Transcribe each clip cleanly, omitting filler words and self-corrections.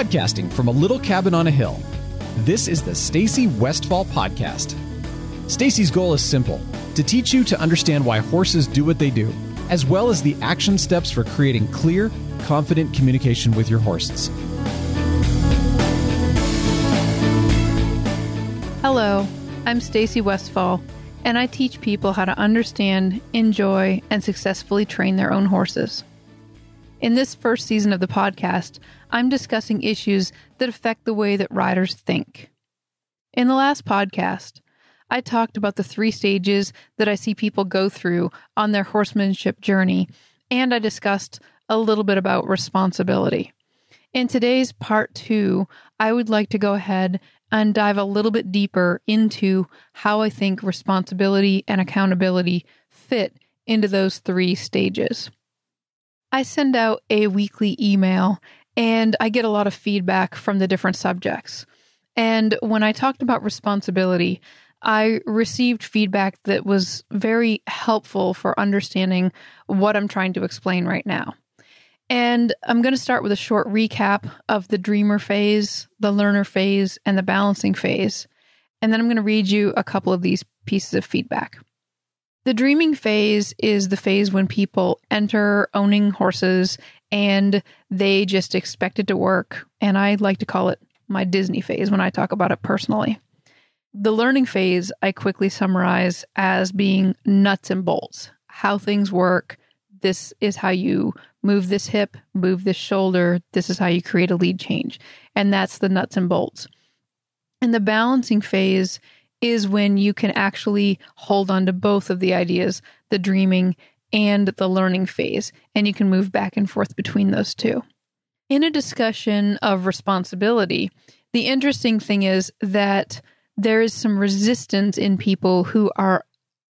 Podcasting from a little cabin on a hill, this is the Stacy Westfall Podcast. Stacy's goal is simple: to teach you to understand why horses do what they do, as well as the action steps for creating clear, confident communication with your horses. Hello, I'm Stacy Westfall, and I teach people how to understand, enjoy, and successfully train their own horses. In this first season of the podcast, I'm discussing issues that affect the way that riders think. In the last podcast, I talked about the 3 stages that I see people go through on their horsemanship journey, and I discussed a little bit about responsibility. In today's part 2, I would like to go ahead and dive a little bit deeper into how I think responsibility and accountability fit into those 3 stages. I send out a weekly email and I get a lot of feedback from the different subjects. And when I talked about responsibility, I received feedback that was very helpful for understanding what I'm trying to explain right now. And I'm going to start with a short recap of the dreamer phase, the learner phase, and the balancing phase. And then I'm going to read you a couple of these pieces of feedback. The dreaming phase is the phase when people enter owning horses and they just expect it to work. And I like to call it my Disney phase when I talk about it personally. The learning phase I quickly summarize as being nuts and bolts, how things work. This is how you move this hip, move this shoulder. This is how you create a lead change. And that's the nuts and bolts. And the balancing phase is when you can actually hold on to both of the ideas, the dreaming and the learning phase, and you can move back and forth between those two. In a discussion of responsibility, the interesting thing is that there is some resistance in people who are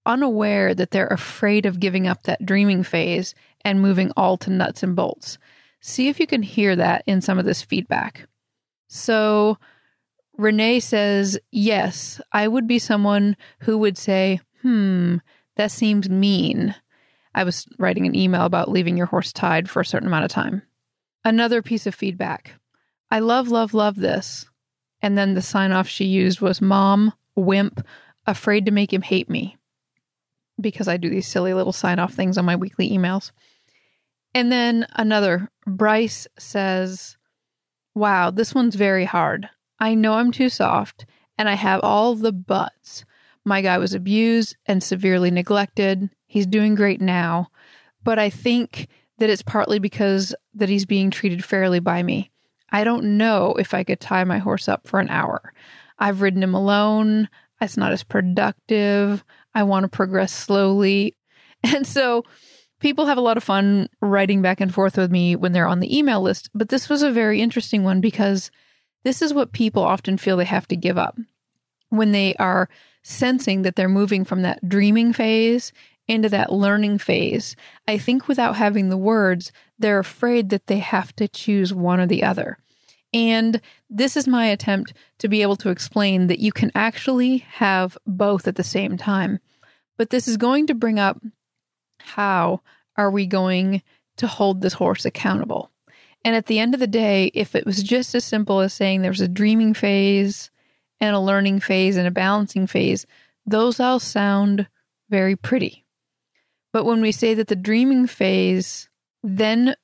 unaware that they're afraid of giving up that dreaming phase and moving all to nuts and bolts. See if you can hear that in some of this feedback. So Renee says, yes, I would be someone who would say, that seems mean. I was writing an email about leaving your horse tied for a certain amount of time. Another piece of feedback. I love this. And then the sign off she used was mom, wimp, afraid to make him hate me. Because I do these silly little sign off things on my weekly emails. And then another, Bryce says, wow, this one's very hard. I know I'm too soft, and I have all the buts. My guy was abused and severely neglected. He's doing great now, but I think that it's partly because that he's being treated fairly by me. I don't know if I could tie my horse up for an hour. I've ridden him alone. It's not as productive. I want to progress slowly. And so people have a lot of fun writing back and forth with me when they're on the email list, but this was a very interesting one because this is what people often feel they have to give up when they are sensing that they're moving from that dreaming phase into that learning phase. I think without having the words, they're afraid that they have to choose one or the other. And this is my attempt to be able to explain that you can actually have both at the same time. But this is going to bring up, how are we going to hold this horse accountable? And at the end of the day, if it was just as simple as saying there's a dreaming phase and a learning phase and a balancing phase, those all sound very pretty. But when we say that the dreaming phase then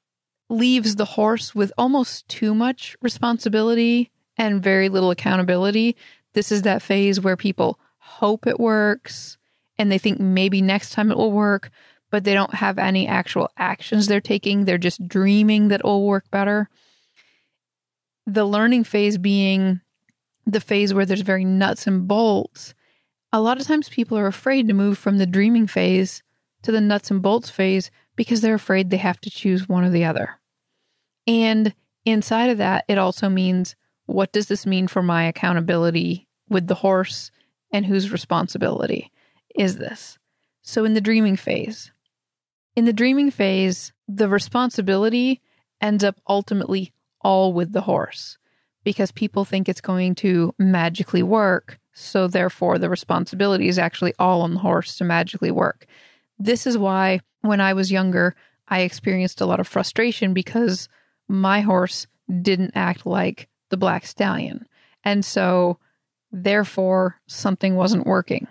leaves the horse with almost too much responsibility and very little accountability, this is that phase where people hope it works and they think maybe next time it will work, but they don't have any actual actions they're taking. They're just dreaming that it will work better. The learning phase being the phase where there's very nuts and bolts. A lot of times people are afraid to move from the dreaming phase to the nuts and bolts phase because they're afraid they have to choose one or the other. And inside of that, it also means, what does this mean for my accountability with the horse and whose responsibility is this? So in the dreaming phase, the responsibility ends up ultimately all with the horse because people think it's going to magically work. So therefore, the responsibility is actually all on the horse to magically work. This is why when I was younger, I experienced a lot of frustration because my horse didn't act like the black stallion. And so, therefore, something wasn't working.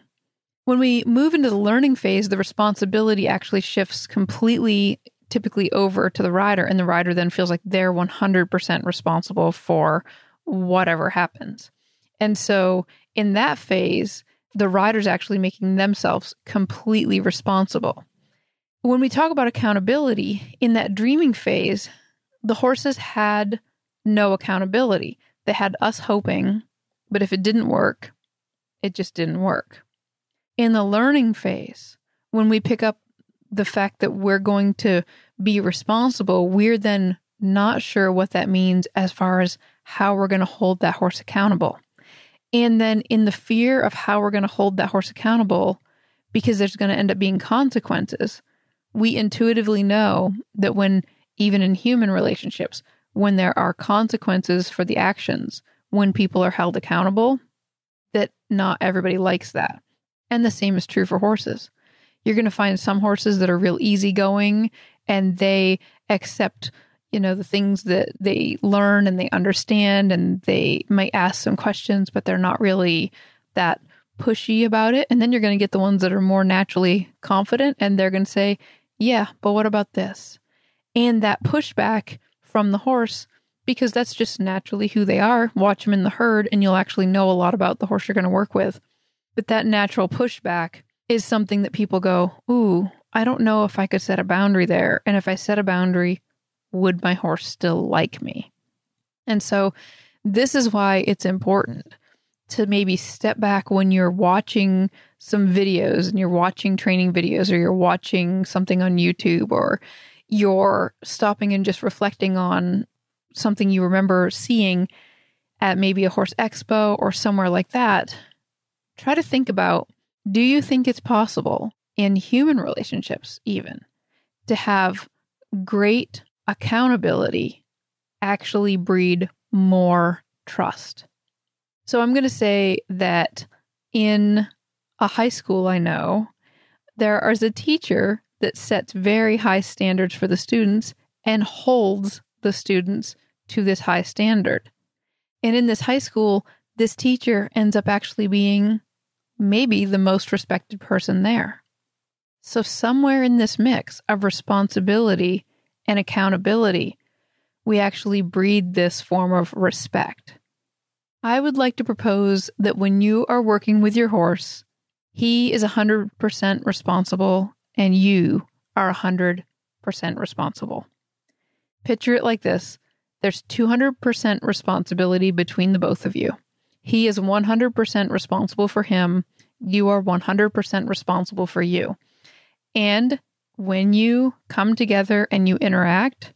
When we move into the learning phase, the responsibility actually shifts completely, typically over to the rider, and the rider then feels like they're 100% responsible for whatever happens. And so in that phase, the rider's actually making themselves completely responsible. When we talk about accountability, in that dreaming phase, the horses had no accountability. They had us hoping, but if it didn't work, it just didn't work. In the learning phase, when we pick up the fact that we're going to be responsible, we're then not sure what that means as far as how we're going to hold that horse accountable. And then in the fear of how we're going to hold that horse accountable, because there's going to end up being consequences, we intuitively know that when, even in human relationships, when there are consequences for the actions, when people are held accountable, that not everybody likes that. And the same is true for horses. You're going to find some horses that are real easygoing and they accept, the things that they learn and they understand, and they might ask some questions, but they're not really that pushy about it. And then you're going to get the ones that are more naturally confident and they're going to say, yeah, but what about this? And that pushback from the horse, because that's just naturally who they are. Watch them in the herd and you'll actually know a lot about the horse you're going to work with. But that natural pushback is something that people go, ooh, I don't know if I could set a boundary there. And if I set a boundary, would my horse still like me? And so this is why it's important to maybe step back when you're watching some videos and you're watching training videos, or you're watching something on YouTube, or you're stopping and just reflecting on something you remember seeing at maybe a horse expo or somewhere like that. Try to think about, do you think it's possible in human relationships even to have great accountability actually breed more trust? So I'm going to say that in a high school I know, there is a teacher that sets very high standards for the students and holds the students to this high standard. And in this high school, this teacher ends up actually being maybe the most respected person there. So somewhere in this mix of responsibility and accountability, we actually breed this form of respect. I would like to propose that when you are working with your horse, he is 100% responsible and you are 100% responsible. Picture it like this. There's 200% responsibility between the both of you. He is 100% responsible for him. You are 100% responsible for you. And when you come together and you interact,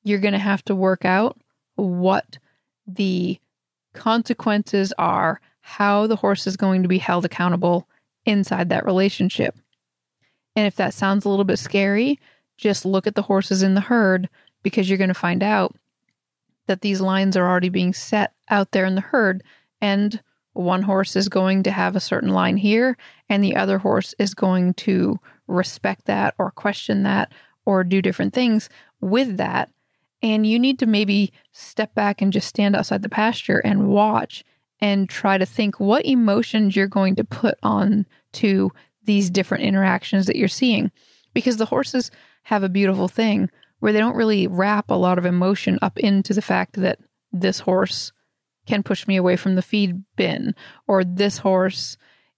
you're going to have to work out what the consequences are, how the horse is going to be held accountable inside that relationship. And if that sounds a little bit scary, just look at the horses in the herd, because you're going to find out that these lines are already being set out there in the herd, and one horse is going to have a certain line here, and the other horse is going to respect that or question that or do different things with that. And you need to maybe step back and just stand outside the pasture and watch and try to think what emotions you're going to put on to these different interactions that you're seeing. Because the horses have a beautiful thing where they don't really wrap a lot of emotion up into the fact that this horse can push me away from the feed bin, or this horse,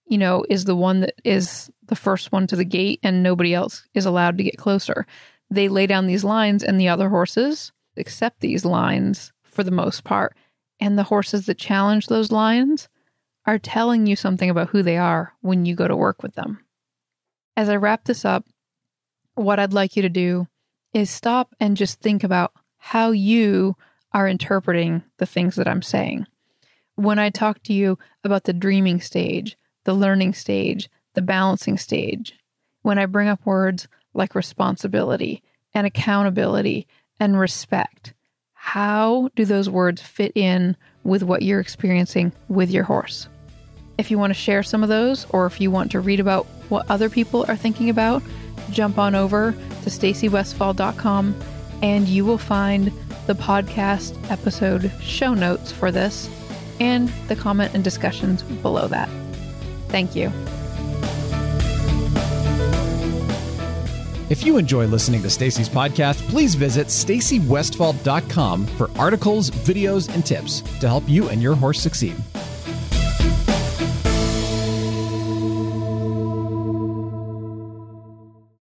is the one that is the first one to the gate and nobody else is allowed to get closer. They lay down these lines and the other horses accept these lines for the most part. And the horses that challenge those lines are telling you something about who they are when you go to work with them. As I wrap this up, what I'd like you to do is stop and just think about how you are interpreting the things that I'm saying. When I talk to you about the dreaming stage, the learning stage, the balancing stage, when I bring up words like responsibility and accountability and respect, how do those words fit in with what you're experiencing with your horse? If you want to share some of those, or if you want to read about what other people are thinking about, jump on over to stacywestfall.com and you will find the podcast episode show notes for this and the comment and discussions below that. Thank you. If you enjoy listening to Stacy's podcast, please visit stacywestfall.com for articles, videos, and tips to help you and your horse succeed.